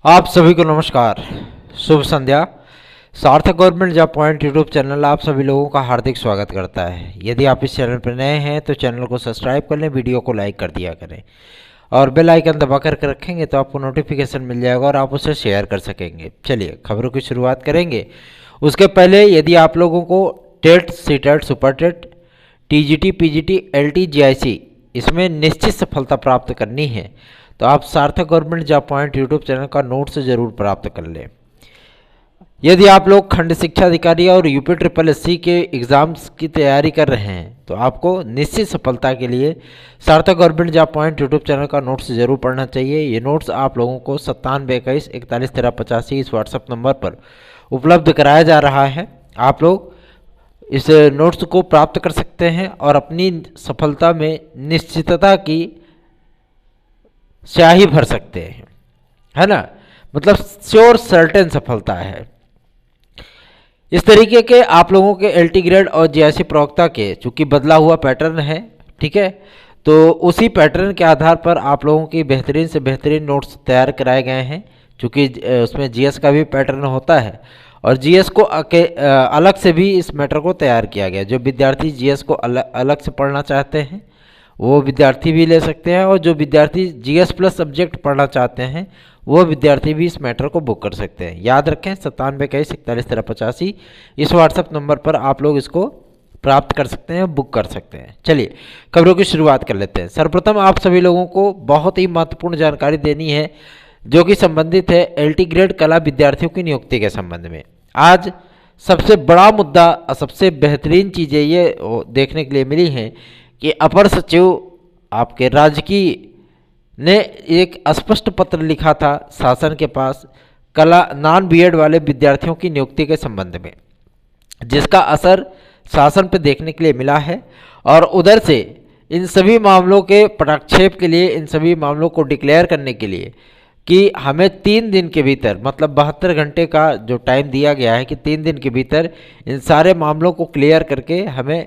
आप सभी को नमस्कार, शुभ संध्या। सार्थक government job point YouTube channel आप सभी लोगों का हार्दिक स्वागत करता है। यदि आप इस चैनल पर नए हैं तो चैनल को सब्सक्राइब कर लें, वीडियो को लाइक कर दिया करें और बेल आइकन दबा कर रखेंगे तो आपको नोटिफिकेशन मिल जाएगा और आप उसे शेयर कर सकेंगे। चलिए खबरों की शुरुआत करेंगे। उसके पहले यदि आप लोगों को TET, CTET, super TET, TGT, PGT, LT, GIC इसमें निश्चित सफलता प्राप्त करनी है तो आप सार्थक government job point YouTube channel का नोट्स जरूर प्राप्त कर लें। यदि आप लोग खंड शिक्षा अधिकारी और यूपी ट्रिपल एससी के एग्ज़ाम्स की तैयारी कर रहे हैं तो आपको निश्चित सफलता के लिए सार्थक government job point YouTube channel का नोट्स जरूर पढ़ना चाहिए। ये नोट्स आप लोगों को 9721411385 इस व्हाट्सएप नंबर पर उपलब्ध कराया जा रहा है। आप लोग इस नोट्स को प्राप्त कर सकते हैं और अपनी सफलता में निश्चितता की स्याही भर सकते हैं, है ना। मतलब श्योर सर्टेन सफलता है। इस तरीके के आप लोगों के एलटी ग्रेड और जीआईसी प्रवक्ता के चूंकि बदला हुआ पैटर्न है, ठीक है, तो उसी पैटर्न के आधार पर आप लोगों की बेहतरीन से बेहतरीन नोट्स तैयार कराए गए हैं। चूँकि उसमें जीएस का भी पैटर्न होता है और जीएस को अलग से भी इस मैटर को तैयार किया गया। जो विद्यार्थी जीएस को अलग से पढ़ना चाहते हैं वो विद्यार्थी भी ले सकते हैं और जो विद्यार्थी जीएस प्लस सब्जेक्ट पढ़ना चाहते हैं वो विद्यार्थी भी इस मैटर को बुक कर सकते हैं। याद रखें 9721411385 इस व्हाट्सएप नंबर पर आप लोग इसको प्राप्त कर सकते हैं, बुक कर सकते हैं। चलिए खबरों की शुरुआत कर लेते हैं। सर्वप्रथम आप सभी लोगों को बहुत ही महत्वपूर्ण जानकारी देनी है जो कि संबंधित है एलटी ग्रेड कला विद्यार्थियों की नियुक्ति के संबंध में। आज सबसे बड़ा मुद्दा और सबसे बेहतरीन चीज़ें ये देखने के लिए मिली हैं कि अपर सचिव आपके राजकीय ने एक स्पष्ट पत्र लिखा था शासन के पास कला नॉन बीएड वाले विद्यार्थियों की नियुक्ति के संबंध में, जिसका असर शासन पर देखने के लिए मिला है। और उधर से इन सभी मामलों के पटाक्षेप के लिए, इन सभी मामलों को डिक्लेयर करने के लिए कि हमें 3 दिन के भीतर, मतलब 72 घंटे का जो टाइम दिया गया है कि 3 दिन के भीतर इन सारे मामलों को क्लियर करके हमें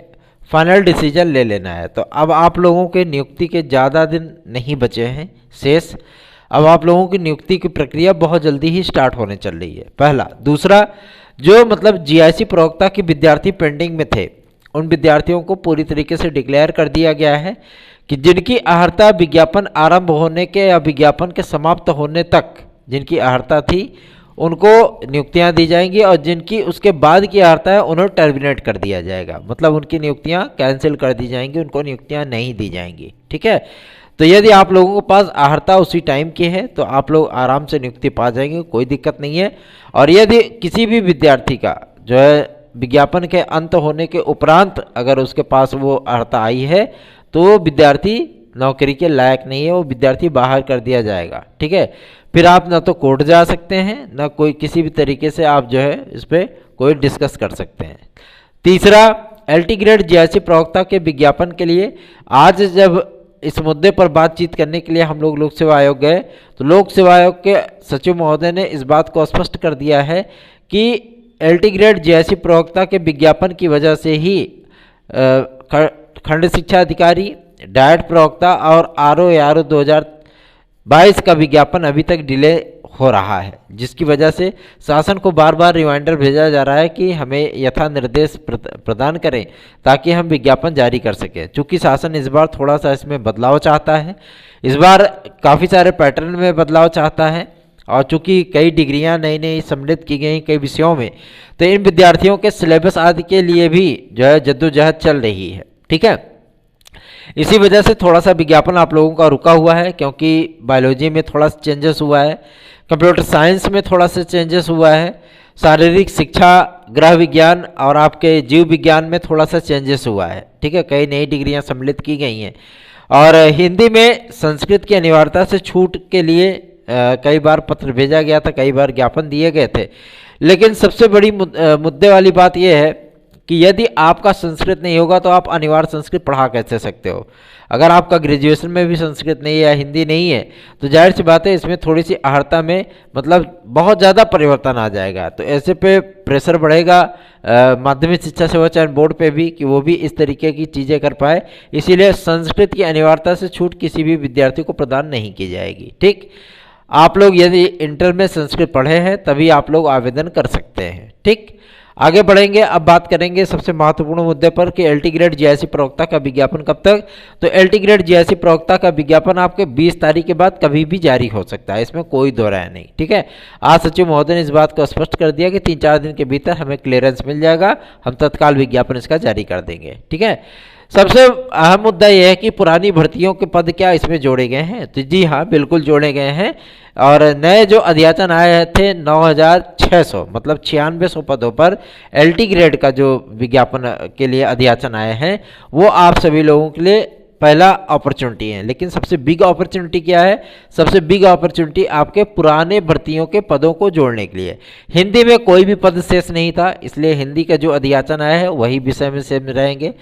फाइनल डिसीजन ले लेना है। तो अब आप लोगों के नियुक्ति के ज़्यादा दिन नहीं बचे हैं शेष। अब आप लोगों की नियुक्ति की प्रक्रिया बहुत जल्दी ही स्टार्ट होने चल रही है, पहला। दूसरा, जो मतलब जीआईसी प्रवक्ता के विद्यार्थी पेंडिंग में थे उन विद्यार्थियों को पूरी तरीके से डिक्लेयर कर दिया गया है कि जिनकी अर्हता विज्ञापन आरंभ होने के या विज्ञापन के समाप्त होने तक जिनकी अर्हता थी उनको नियुक्तियां दी जाएंगी और जिनकी उसके बाद की अर्हता है उन्हें टर्मिनेट कर दिया जाएगा, मतलब उनकी नियुक्तियां कैंसिल कर दी जाएंगी, उनको नियुक्तियां नहीं दी जाएंगी, ठीक है। तो यदि आप लोगों के पास अर्हता उसी टाइम की है तो आप लोग आराम से नियुक्ति पा जाएंगे, कोई दिक्कत नहीं है। और यदि किसी भी विद्यार्थी का जो है विज्ञापन के अंत होने के उपरांत अगर उसके पास वो अर्हता आई है तो वो विद्यार्थी नौकरी के लायक नहीं है, वो विद्यार्थी बाहर कर दिया जाएगा, ठीक है। फिर आप ना तो कोर्ट जा सकते हैं ना कोई किसी भी तरीके से आप जो है इस पर कोई डिस्कस कर सकते हैं। तीसरा, एलटी ग्रेड जीआईसी प्रवक्ता के विज्ञापन के लिए आज जब इस मुद्दे पर बातचीत करने के लिए हम लोग लोक सेवा आयोग गए तो लोक सेवा आयोग के सचिव महोदय ने इस बात को स्पष्ट कर दिया है कि एलटी ग्रेड जीआईसी प्रवक्ता के विज्ञापन की वजह से ही खंड शिक्षा अधिकारी, डायट प्रवक्ता और आरओ 2022 का विज्ञापन अभी तक डिले हो रहा है, जिसकी वजह से शासन को बार बार रिमाइंडर भेजा जा रहा है कि हमें यथा निर्देश प्रदान करें ताकि हम विज्ञापन जारी कर सकें। चूँकि शासन इस बार थोड़ा सा इसमें बदलाव चाहता है, इस बार काफ़ी सारे पैटर्न में बदलाव चाहता है और चूँकि कई डिग्रियां नई नई सम्मिलित की गई कई विषयों में, तो इन विद्यार्थियों के सिलेबस आदि के लिए भी जो है जद्दोजहद चल रही है, ठीक है। इसी वजह से थोड़ा सा विज्ञापन आप लोगों का रुका हुआ है, क्योंकि बायोलॉजी में थोड़ा सा चेंजेस हुआ है, कंप्यूटर साइंस में थोड़ा सा चेंजेस हुआ है, शारीरिक शिक्षा, गृह विज्ञान और आपके जीव विज्ञान में थोड़ा सा चेंजेस हुआ है, ठीक है। कई नई डिग्रियां सम्मिलित की गई हैं और हिंदी में संस्कृत की अनिवार्यता से छूट के लिए कई बार पत्र भेजा गया था, कई बार ज्ञापन दिए गए थे। लेकिन सबसे बड़ी मुद्दे वाली बात यह है कि यदि आपका संस्कृत नहीं होगा तो आप अनिवार्य संस्कृत पढ़ा कैसे सकते हो। अगर आपका ग्रेजुएशन में भी संस्कृत नहीं है या हिंदी नहीं है तो जाहिर सी बात है इसमें थोड़ी सी अर्हता में मतलब बहुत ज़्यादा परिवर्तन आ जाएगा। तो ऐसे पे प्रेशर बढ़ेगा माध्यमिक शिक्षा सेवा चयन बोर्ड पे भी कि वो भी इस तरीके की चीज़ें कर पाए, इसीलिए संस्कृत की अनिवार्यता से छूट किसी भी विद्यार्थी को प्रदान नहीं की जाएगी। ठीक, आप लोग यदि इंटर में संस्कृत पढ़े हैं तभी आप लोग आवेदन कर सकते हैं। ठीक, आगे बढ़ेंगे। अब बात करेंगे सबसे महत्वपूर्ण मुद्दे पर कि एलटी ग्रेड जीआईसी प्रवक्ता का विज्ञापन कब तक। तो एलटी ग्रेड जीआईसी प्रवक्ता का विज्ञापन आपके 20 तारीख के बाद कभी भी जारी हो सकता है, इसमें कोई दो राय नहीं। ठीक है, आज सचिव महोदय ने इस बात को स्पष्ट कर दिया कि 3-4 दिन के भीतर हमें क्लियरेंस मिल जाएगा, हम तत्काल विज्ञापन इसका जारी कर देंगे। ठीक है, सबसे अहम मुद्दा यह है कि पुरानी भर्तियों के पद क्या इसमें जोड़े गए हैं। तो जी हाँ, बिल्कुल जोड़े गए हैं। और नए जो अध्याचन आए थे 9600 मतलब 9600 पदों पर एलटी ग्रेड का जो विज्ञापन के लिए अध्याचन आए हैं वो आप सभी लोगों के लिए पहला अपॉर्चुनिटी है। लेकिन सबसे बिग अपॉर्चुनिटी क्या है? सबसे बिग अपॉर्चुनिटी आपके पुराने भर्तियों के पदों को जोड़ने के लिए। हिंदी में कोई भी पद शेष नहीं था, इसलिए हिंदी का जो अध्याचन आया है वही विषय में सेम रहेंगे।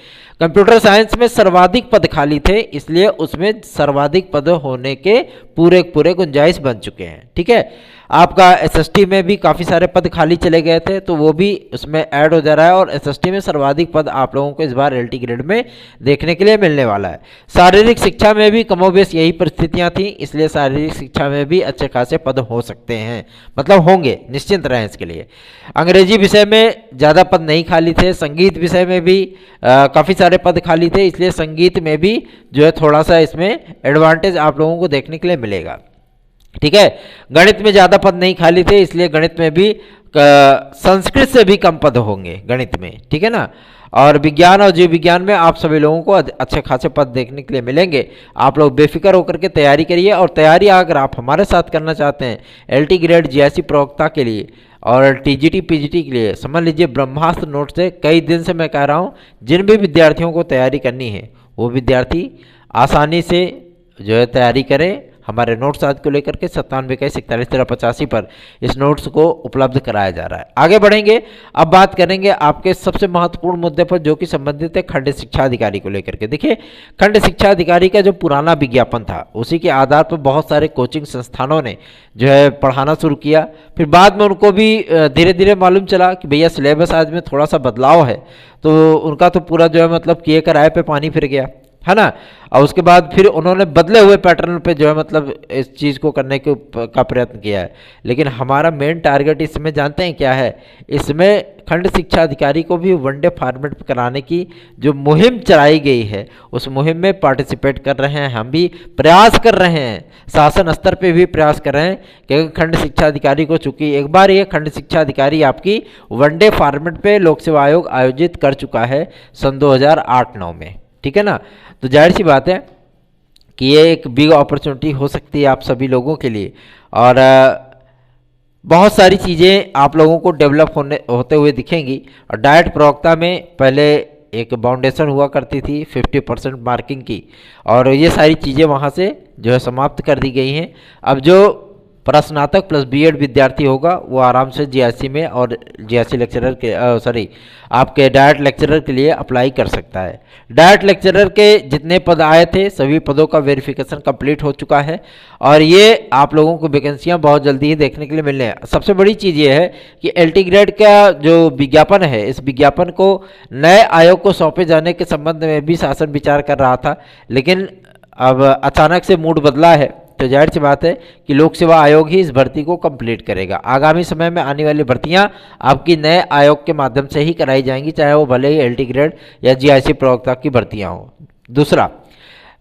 कंप्यूटर साइंस में सर्वाधिक पद खाली थे, इसलिए उसमें सर्वाधिक पद होने के पूरे गुंजाइश बन चुके हैं। ठीक है, आपका एसएसटी में भी काफ़ी सारे पद खाली चले गए थे, तो वो भी उसमें ऐड हो जा रहा है और एसएसटी में सर्वाधिक पद आप लोगों को इस बार एलटी ग्रेड में देखने के लिए मिलने वाला है। शारीरिक शिक्षा में भी कमोबेश यही परिस्थितियां थी, इसलिए शारीरिक शिक्षा में भी अच्छे खासे पद हो सकते हैं, मतलब होंगे, निश्चिंत रहें इसके लिए। अंग्रेजी विषय में ज़्यादा पद नहीं खाली थे, संगीत विषय में भी काफ़ी सारे पद खाली थे, इसलिए संगीत में भी जो है थोड़ा सा इसमें एडवांटेज आप लोगों को देखने के लिए मिलेगा। ठीक है, गणित में ज़्यादा पद नहीं खाली थे, इसलिए गणित में भी संस्कृत से भी कम पद होंगे गणित में। ठीक है ना, और विज्ञान और जीव विज्ञान में आप सभी लोगों को अच्छे खासे पद देखने के लिए मिलेंगे। आप लोग बेफिक्र होकर के तैयारी करिए, और तैयारी अगर आप हमारे साथ करना चाहते हैं एलटी ग्रेड जीआईसी प्रवक्ता के लिए और टीजीटी पीजीटी के लिए, समझ लीजिए ब्रह्मास्त्र नोट से कई दिन से मैं कह रहा हूँ, जिन भी विद्यार्थियों को तैयारी करनी है वो विद्यार्थी आसानी से जो है तैयारी करें। हमारे नोट्स आज को लेकर के 9721411385 पर इस नोट्स को उपलब्ध कराया जा रहा है। आगे बढ़ेंगे, अब बात करेंगे आपके सबसे महत्वपूर्ण मुद्दे पर जो कि संबंधित है खंड शिक्षा अधिकारी को लेकर के। देखिए, खंड शिक्षा अधिकारी का जो पुराना विज्ञापन था उसी के आधार पर बहुत सारे कोचिंग संस्थानों ने जो है पढ़ाना शुरू किया। फिर बाद में उनको भी धीरे धीरे मालूम चला कि भैया सिलेबस आज में थोड़ा सा बदलाव है, तो उनका तो पूरा जो है मतलब किए कराए पे पानी फिर गया, है ना। और उसके बाद फिर उन्होंने बदले हुए पैटर्न पे जो है मतलब इस चीज़ को करने का प्रयत्न किया है। लेकिन हमारा मेन टारगेट इसमें जानते हैं क्या है? इसमें खंड शिक्षा अधिकारी को भी वनडे फॉर्मेट पर कराने की जो मुहिम चलाई गई है उस मुहिम में पार्टिसिपेट कर रहे हैं। हम भी प्रयास कर रहे हैं, शासन स्तर पे भी प्रयास कर रहे हैं कि खंड शिक्षा अधिकारी को, चूंकि एक बार ये खंड शिक्षा अधिकारी आपकी वनडे फॉर्मेट पे लोक सेवा आयोग आयोजित कर चुका है सन 2008-9 में। ठीक है ना, तो जाहिर सी बात है कि ये एक बिग अपॉर्चुनिटी हो सकती है आप सभी लोगों के लिए, और बहुत सारी चीज़ें आप लोगों को डेवलप होते हुए दिखेंगी। और डाइट प्रवक्ता में पहले एक बाउंडेशन हुआ करती थी 50% मार्किंग की, और ये सारी चीज़ें वहाँ से जो है समाप्त कर दी गई हैं। अब जो स्नातक प्लस बीएड विद्यार्थी होगा वो आराम से जीआईसी में और जीआईसी लेक्चरर के आपके डाइट लेक्चरर के लिए अप्लाई कर सकता है। डाइट लेक्चरर के जितने पद आए थे सभी पदों का वेरिफिकेशन कंप्लीट हो चुका है, और ये आप लोगों को वैकेंसियां बहुत जल्दी ही देखने के लिए मिलने हैं। सबसे बड़ी चीज़ ये है कि एलटी ग्रेड का जो विज्ञापन है, इस विज्ञापन को नए आयोग को सौंपे जाने के संबंध में भी शासन विचार कर रहा था, लेकिन अब अचानक से मूड बदला है, तो जाहिर सी बात है कि लोक सेवा आयोग ही इस भर्ती को कंप्लीट करेगा। आगामी समय में आने वाली भर्तियां आपकी नए आयोग के माध्यम से ही कराई जाएंगी, चाहे वो भले ही एलटी ग्रेड या जीआईसी प्रवक्ता की भर्तियां हो। दूसरा,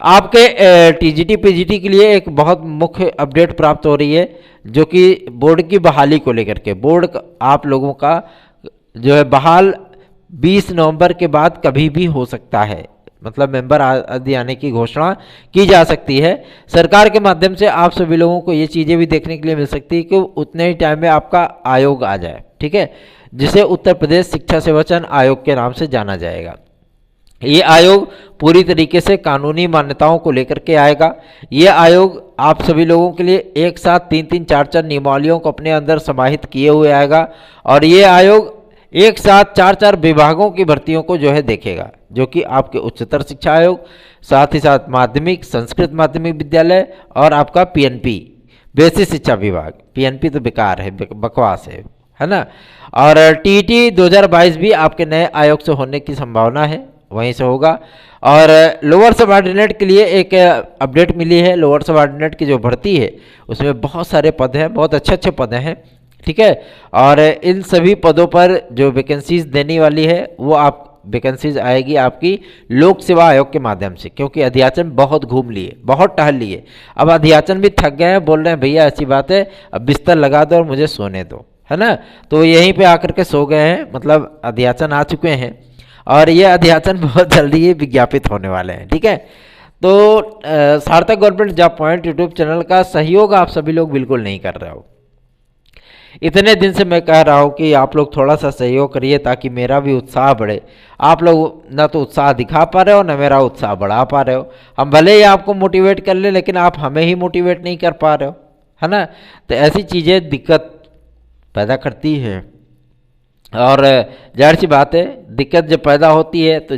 आपके टीजीटी पीजीटी के लिए एक बहुत मुख्य अपडेट प्राप्त हो रही है, जो कि बोर्ड की बहाली को लेकर के। बोर्ड आप लोगों का जो है बहाल 20 नवंबर के बाद कभी भी हो सकता है, मतलब मेंबर आदि आने की घोषणा की जा सकती है। सरकार के माध्यम से आप सभी लोगों को ये चीज़ें भी देखने के लिए मिल सकती है कि उतने ही टाइम में आपका आयोग आ जाए, ठीक है, जिसे उत्तर प्रदेश शिक्षा सेवाचयन आयोग के नाम से जाना जाएगा। ये आयोग पूरी तरीके से कानूनी मान्यताओं को लेकर के आएगा। ये आयोग आप सभी लोगों के लिए एक साथ 3-3, 4-4 नियमावलियों को अपने अंदर समाहित किए हुए आएगा, और ये आयोग एक साथ 4-4 विभागों की भर्तियों को जो है देखेगा, जो कि आपके उच्चतर शिक्षा आयोग, साथ ही साथ माध्यमिक, संस्कृत माध्यमिक विद्यालय और आपका पीएनपी बेसिक शिक्षा विभाग। पीएनपी तो बेकार है, बकवास है ना। और टीईटी 2022 भी आपके नए आयोग से होने की संभावना है, वहीं से होगा। और लोअर सबऑर्डिनेट के लिए एक अपडेट मिली है। लोअर सबऑर्डिनेट की जो भर्ती है उसमें बहुत सारे पद हैं, बहुत अच्छे अच्छे पद हैं, ठीक है। और इन सभी पदों पर जो वैकेंसीज देने वाली है वो आप वैकेंसीज आएगी आपकी लोक सेवा आयोग के माध्यम से, क्योंकि अध्याचन बहुत घूम लिए, बहुत टहल लिए, अब अध्याचन भी थक गए हैं, बोल रहे हैं भैया ऐसी बात है अब बिस्तर लगा दो और मुझे सोने दो, है ना। तो यहीं पे आकर के सो गए हैं, मतलब अध्याचन आ चुके हैं और ये अध्याचन बहुत जल्दी ही विज्ञापित होने वाले हैं, ठीक है। तो सार्थक government job point YouTube channel का सहयोग आप सभी लोग बिल्कुल नहीं कर रहे हो। इतने दिन से मैं कह रहा हूँ कि आप लोग थोड़ा सा सहयोग करिए ताकि मेरा भी उत्साह बढ़े। आप लोग ना तो उत्साह दिखा पा रहे हो ना मेरा उत्साह बढ़ा पा रहे हो। हम भले ही आपको मोटिवेट कर ले लेकिन आप हमें ही मोटिवेट नहीं कर पा रहे हो, है ना। तो ऐसी चीज़ें दिक्कत पैदा करती है और जाहिर सी बात है दिक्कत जब पैदा होती है तो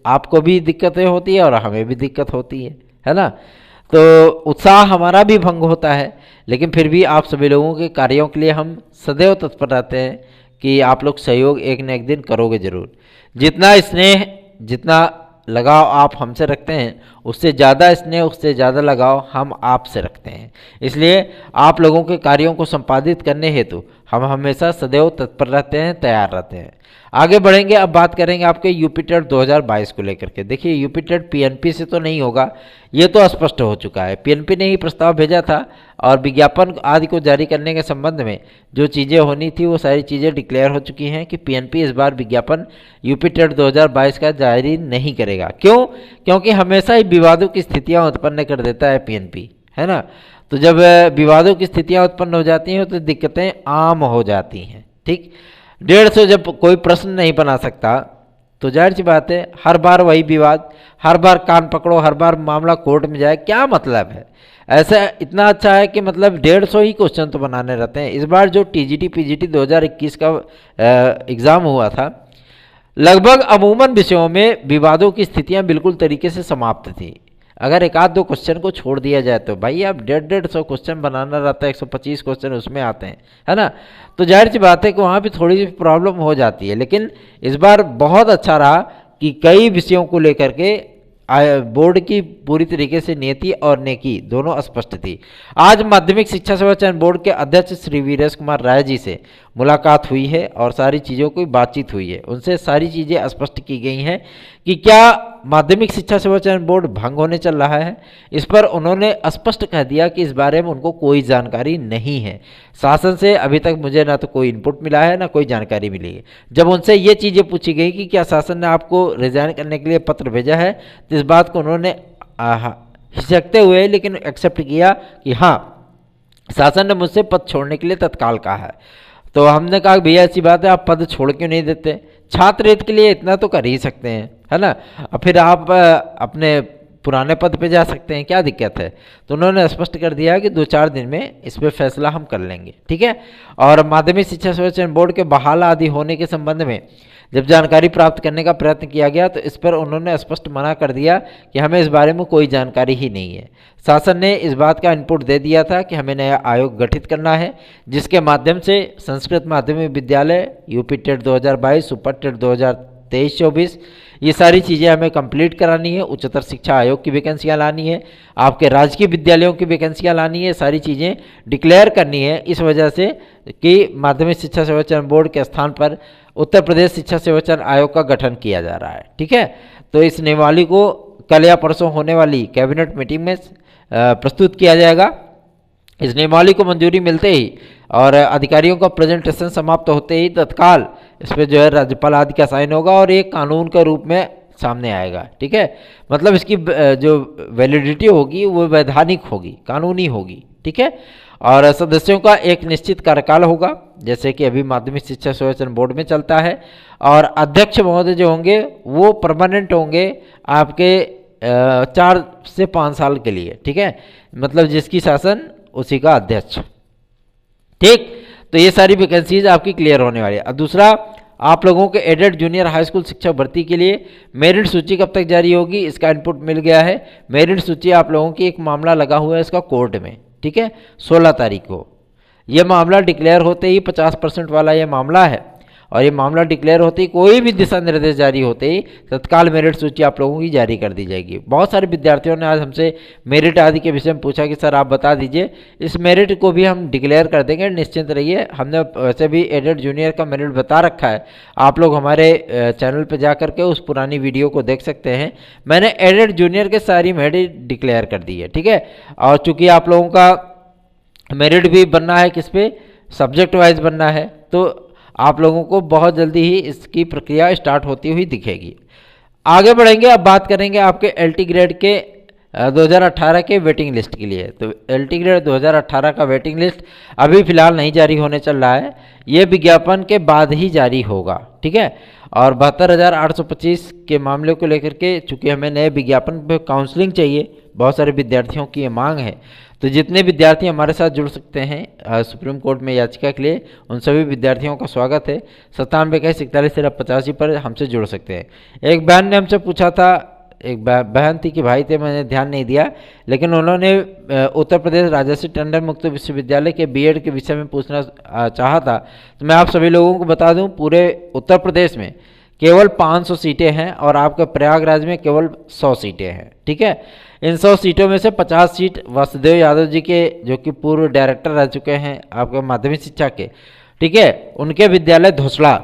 आपको भी दिक्कतें होती है और हमें भी दिक्कत होती है ना। तो उत्साह हमारा भी भंग होता है, लेकिन फिर भी आप सभी लोगों के कार्यों के लिए हम सदैव तत्पर रहते हैं कि आप लोग सहयोग एक न एक दिन करोगे ज़रूर। जितना स्नेह, जितना लगाव आप हमसे रखते हैं उससे ज़्यादा स्नेह, उससे ज़्यादा लगाव हम आपसे रखते हैं। इसलिए आप लोगों के कार्यों को संपादित करने हेतु हम हमेशा सदैव तत्पर रहते हैं, तैयार रहते हैं। आगे बढ़ेंगे, अब बात करेंगे आपके यूपी टेट 2022 को लेकर के। देखिए यूपी टेट पीएनपी से तो नहीं होगा, ये तो स्पष्ट हो चुका है। पीएनपी ने ही प्रस्ताव भेजा था और विज्ञापन आदि को जारी करने के संबंध में जो चीज़ें होनी थी वो सारी चीज़ें डिक्लेयर हो चुकी हैं कि पीएनपी इस बार विज्ञापन यूपी टेट 2022 का जारी नहीं करेगा। क्यों? क्योंकि हमेशा ही विवादों की स्थितियाँ उत्पन्न कर देता है पीएनपी, है ना। तो जब विवादों की स्थितियाँ उत्पन्न हो जाती हैं तो दिक्कतें आम हो जाती हैं, ठीक। 150 जब कोई प्रश्न नहीं बना सकता तो जाहिर सी बात है हर बार वही विवाद, हर बार कान पकड़ो, हर बार मामला कोर्ट में जाए, क्या मतलब है। ऐसा इतना अच्छा है कि मतलब 150 ही क्वेश्चन तो बनाने रहते हैं। इस बार जो टीजीटी पीजीटी 2021 का एग्ज़ाम हुआ था, लगभग अमूमन विषयों में विवादों की स्थितियां बिल्कुल तरीके से समाप्त थी। अगर एक आध दो क्वेश्चन को छोड़ दिया जाए तो भाई अब 150 क्वेश्चन बनाना रहता है, 125 क्वेश्चन उसमें आते हैं, है ना। तो जाहिर सी बात है कि वहाँ भी थोड़ी सी प्रॉब्लम हो जाती है। लेकिन इस बार बहुत अच्छा रहा कि कई विषयों को लेकर के बोर्ड की पूरी तरीके से नीति और नेकी दोनों स्पष्ट थी। आज माध्यमिक शिक्षा सेवा चयन बोर्ड के अध्यक्ष श्री वीरेश कुमार राय जी से मुलाकात हुई है और सारी चीज़ों की बातचीत हुई है। उनसे सारी चीज़ें स्पष्ट की गई हैं कि क्या माध्यमिक शिक्षा सेवा चयन बोर्ड भंग होने चल रहा है। इस पर उन्होंने स्पष्ट कह दिया कि इस बारे में उनको कोई जानकारी नहीं है। शासन से अभी तक मुझे ना तो कोई इनपुट मिला है ना कोई जानकारी मिली है। जब उनसे ये चीज़ें पूछी गई कि क्या शासन ने आपको रिजाइन करने के लिए पत्र भेजा है, तो इस बात को उन्होंने हिचकते हुए लेकिन एक्सेप्ट किया कि हाँ शासन ने मुझसे पद छोड़ने के लिए तत्काल कहा है। तो हमने कहा भैया ऐसी बात है, आप पद छोड़ क्यों नहीं देते, छात्र हित के लिए इतना तो कर ही सकते हैं, है ना। और फिर आप अपने पुराने पद पे जा सकते हैं, क्या दिक्कत है। तो उन्होंने स्पष्ट कर दिया कि 2-4 दिन में इस पर फैसला हम कर लेंगे, ठीक है। और माध्यमिक शिक्षा सेवा चयन बोर्ड के बहाल आदि होने के संबंध में जब जानकारी प्राप्त करने का प्रयत्न किया गया तो इस पर उन्होंने स्पष्ट मना कर दिया कि हमें इस बारे में कोई जानकारी ही नहीं है। शासन ने इस बात का इनपुट दे दिया था कि हमें नया आयोग गठित करना है जिसके माध्यम से संस्कृत माध्यमिक विद्यालय, यूपी टेट 2022, सुपर टेट 2023-24 ये सारी चीज़ें हमें कंप्लीट करानी है। उच्चतर शिक्षा आयोग की वैकेंसियाँ लानी है, आपके राजकीय विद्यालयों की वैकेंसियाँ लानी है, सारी चीज़ें डिक्लेयर करनी है। इस वजह से कि माध्यमिक शिक्षा सेवा चयन बोर्ड के स्थान पर उत्तर प्रदेश शिक्षा सेवा चयन आयोग का गठन किया जा रहा है, ठीक है। तो इस नियमावली को कल या परसों होने वाली कैबिनेट मीटिंग में प्रस्तुत किया जाएगा। इस नियमावली को मंजूरी मिलते ही और अधिकारियों का प्रेजेंटेशन समाप्त होते ही तत्काल इस पर जो है राज्यपाल आदि का साइन होगा और एक कानून के रूप में सामने आएगा, ठीक है। मतलब इसकी जो वैलिडिटी होगी वो वैधानिक होगी, कानूनी होगी, ठीक है। और सदस्यों का एक निश्चित कार्यकाल होगा जैसे कि अभी माध्यमिक शिक्षा सेवा चयन बोर्ड में चलता है। और अध्यक्ष महोदय जो होंगे वो परमानेंट होंगे आपके 4 से 5 साल के लिए, ठीक है। मतलब जिसकी शासन उसी का अध्यक्ष, ठीक। तो ये सारी वैकेंसीज आपकी क्लियर होने वाली है। और दूसरा, आप लोगों के एडेड जूनियर हाई स्कूल शिक्षक भर्ती के लिए मेरिट सूची कब तक जारी होगी इसका इनपुट मिल गया है। मेरिट सूची आप लोगों की एक मामला लगा हुआ है इसका कोर्ट में, ठीक है, 16 तारीख को। यह मामला डिक्लेयर होते ही 50% वाला ये मामला है और ये मामला डिक्लेयर होते ही, कोई भी दिशा निर्देश जारी होते ही तत्काल मेरिट सूची आप लोगों की जारी कर दी जाएगी। बहुत सारे विद्यार्थियों ने आज हमसे मेरिट आदि के विषय में पूछा कि सर आप बता दीजिए, इस मेरिट को भी हम डिक्लेयर कर देंगे, निश्चिंत रहिए। हमने वैसे भी एडेड जूनियर का मेरिट बता रखा है, आप लोग हमारे चैनल पर जा करके उस पुरानी वीडियो को देख सकते हैं। मैंने एडेड जूनियर के सारी मेरिट डिक्लेयर कर दी है, ठीक है। और चूंकि आप लोगों का मेरिट भी बनना है, किस पे, सब्जेक्ट वाइज बनना है, तो आप लोगों को बहुत जल्दी ही इसकी प्रक्रिया स्टार्ट होती हुई दिखेगी। आगे बढ़ेंगे, अब बात करेंगे आपके एलटी ग्रेड के 2018 के वेटिंग लिस्ट के लिए। तो एलटी ग्रेड 2018 का वेटिंग लिस्ट अभी फ़िलहाल नहीं जारी होने चल रहा है, ये विज्ञापन के बाद ही जारी होगा, ठीक है। और 72,825 के मामले को लेकर के, चूँकि हमें नए विज्ञापन पे काउंसलिंग चाहिए, बहुत सारे विद्यार्थियों की ये मांग है, तो जितने विद्यार्थी हमारे साथ जुड़ सकते हैं सुप्रीम कोर्ट में याचिका के लिए, उन सभी विद्यार्थियों का स्वागत है। 9721411385 पर हमसे जुड़ सकते हैं। एक बहन ने हमसे पूछा था, एक बहन थी कि भाई थे, मैंने ध्यान नहीं दिया, लेकिन उन्होंने उत्तर प्रदेश राजर्षि टंडन मुक्त विश्वविद्यालय के बीएड के विषय में पूछना चाहा था। तो मैं आप सभी लोगों को बता दूं, पूरे उत्तर प्रदेश में केवल 500 सीटें हैं और आपके प्रयागराज में केवल 100 सीटें हैं, ठीक है। इन 100 सीटों में से 50 सीट वासुदेव यादव जी के, जो कि पूर्व डायरेक्टर रह चुके हैं आपके माध्यमिक शिक्षा के, ठीक है, उनके विद्यालय धोसड़ा,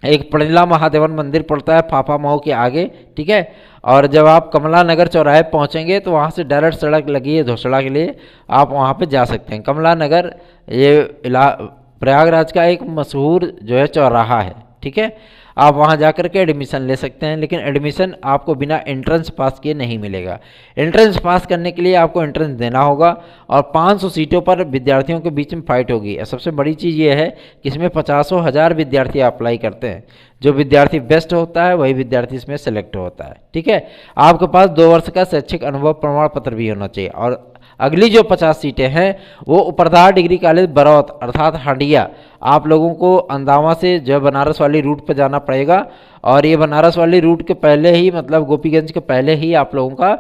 एक प्रणिला महादेवन मंदिर पड़ता है फाफा मऊ के आगे, ठीक है। और जब आप कमला नगर चौराहे पहुंचेंगे तो वहां से डायरेक्ट सड़क लगी है धोसड़ा के लिए, आप वहां पे जा सकते हैं। कमला नगर ये प्रयागराज का एक मशहूर जो है चौराहा है, ठीक है। आप वहां जाकर के एडमिशन ले सकते हैं, लेकिन एडमिशन आपको बिना एंट्रेंस पास किए नहीं मिलेगा। एंट्रेंस पास करने के लिए आपको एंट्रेंस देना होगा और 500 सीटों पर विद्यार्थियों के बीच में फाइट होगी। सबसे बड़ी चीज़ ये है कि इसमें 50,000 विद्यार्थी अप्लाई करते हैं। जो विद्यार्थी बेस्ट होता है वही विद्यार्थी इसमें सेलेक्ट होता है, ठीक है। आपके पास 2 वर्ष का शैक्षिक अनुभव प्रमाण पत्र भी होना चाहिए। और अगली जो 50 सीटें हैं वो उपरधार डिग्री कॉलेज बरौत अर्थात हंडिया, आप लोगों को अंदावा से जो बनारस वाली रूट पर जाना पड़ेगा। और ये बनारस वाली रूट के पहले ही, मतलब गोपीगंज के पहले ही आप लोगों का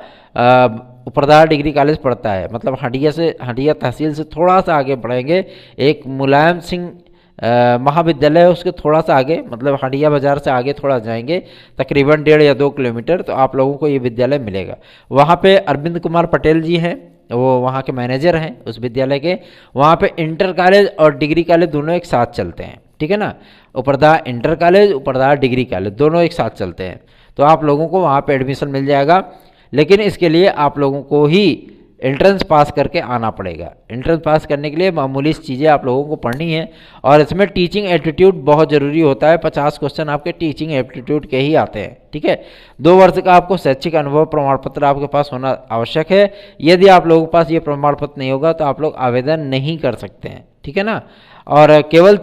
उपरधार डिग्री कॉलेज पड़ता है। मतलब हंडिया तहसील से थोड़ा सा आगे बढ़ेंगे, एक मुलायम सिंह महाविद्यालय है, उसके थोड़ा सा आगे, मतलब हंडिया बाजार से आगे थोड़ा जाएंगे, तकरीबन 1.5 या 2 किलोमीटर, तो आप लोगों को ये विद्यालय मिलेगा। वहाँ पे अरविंद कुमार पटेल जी हैं, वो वहाँ के मैनेजर हैं उस विद्यालय के। वहाँ पे इंटर कॉलेज और डिग्री कॉलेज दोनों एक साथ चलते हैं, ठीक है ना। उपरधार इंटर कॉलेज, उपरधार डिग्री कॉलेज दोनों एक साथ चलते हैं, तो आप लोगों को वहाँ पे एडमिशन मिल जाएगा। लेकिन इसके लिए आप लोगों को ही एंट्रेंस पास करके आना पड़ेगा। एंट्रेंस पास करने के लिए मामूली चीज़ें आप लोगों को पढ़नी है और इसमें टीचिंग एप्टीट्यूड बहुत ज़रूरी होता है। 50 क्वेश्चन आपके टीचिंग एप्टीट्यूड के ही आते हैं, ठीक है। 2 वर्ष का आपको शैक्षिक अनुभव प्रमाण पत्र आपके पास होना आवश्यक है। यदि आप लोगों के पास ये प्रमाण पत्र नहीं होगा तो आप लोग आवेदन नहीं कर सकते हैं, ठीक है ना। और केवल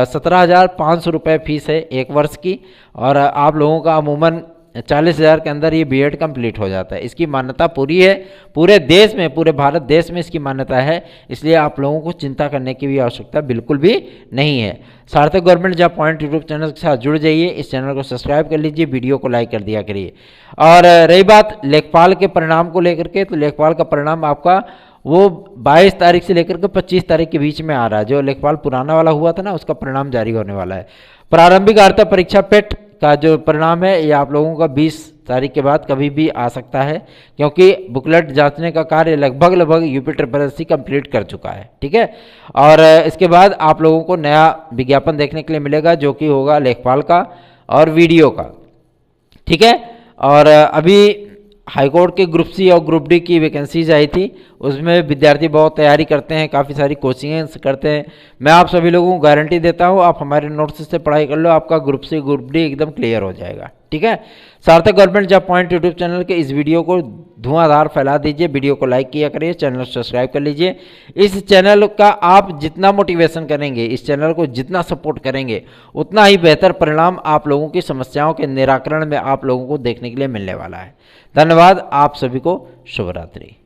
17,500 रुपये फीस है 1 वर्ष की, और आप लोगों का अमूमन 40,000 के अंदर ये बीएड कंप्लीट हो जाता है। इसकी मान्यता पूरी है, पूरे देश में, पूरे भारत देश में इसकी मान्यता है, इसलिए आप लोगों को चिंता करने की भी आवश्यकता बिल्कुल भी नहीं है। सार्थक government job point YouTube channel के साथ जुड़ जाइए, इस चैनल को सब्सक्राइब कर लीजिए, वीडियो को लाइक कर दिया करिए। और रही बात लेखपाल के परिणाम को लेकर के, तो लेखपाल का परिणाम आपका वो 22 तारीख से लेकर के 25 तारीख के बीच में आ रहा है। जो लेखपाल पुराना वाला हुआ था ना, उसका परिणाम जारी होने वाला है। प्रारंभिक अर्हता परीक्षा पेट का जो परिणाम है ये आप लोगों का 20 तारीख के बाद कभी भी आ सकता है, क्योंकि बुकलेट जांचने का कार्य लगभग यूपी ट्रिपल कंप्लीट कर चुका है, ठीक है। और इसके बाद आप लोगों को नया विज्ञापन देखने के लिए मिलेगा, जो कि होगा लेखपाल का और वीडियो का, ठीक है। और अभी हाईकोर्ट के ग्रुप सी और ग्रुप डी की वैकेंसीज आई थी, उसमें विद्यार्थी बहुत तैयारी करते हैं, काफ़ी सारी कोचिंगें करते हैं। मैं आप सभी लोगों को गारंटी देता हूँ, आप हमारे नोट्स से पढ़ाई कर लो, आपका ग्रुप सी ग्रुप डी एकदम क्लियर हो जाएगा, ठीक है। सार्थक government job point YouTube channel के इस वीडियो को धुआंधार फैला दीजिए, वीडियो को लाइक किया करिए, चैनल सब्सक्राइब कर लीजिए। इस चैनल का आप जितना मोटिवेशन करेंगे, इस चैनल को जितना सपोर्ट करेंगे, उतना ही बेहतर परिणाम आप लोगों की समस्याओं के निराकरण में आप लोगों को देखने के लिए मिलने वाला है। धन्यवाद, आप सभी को शुभ रात्रि।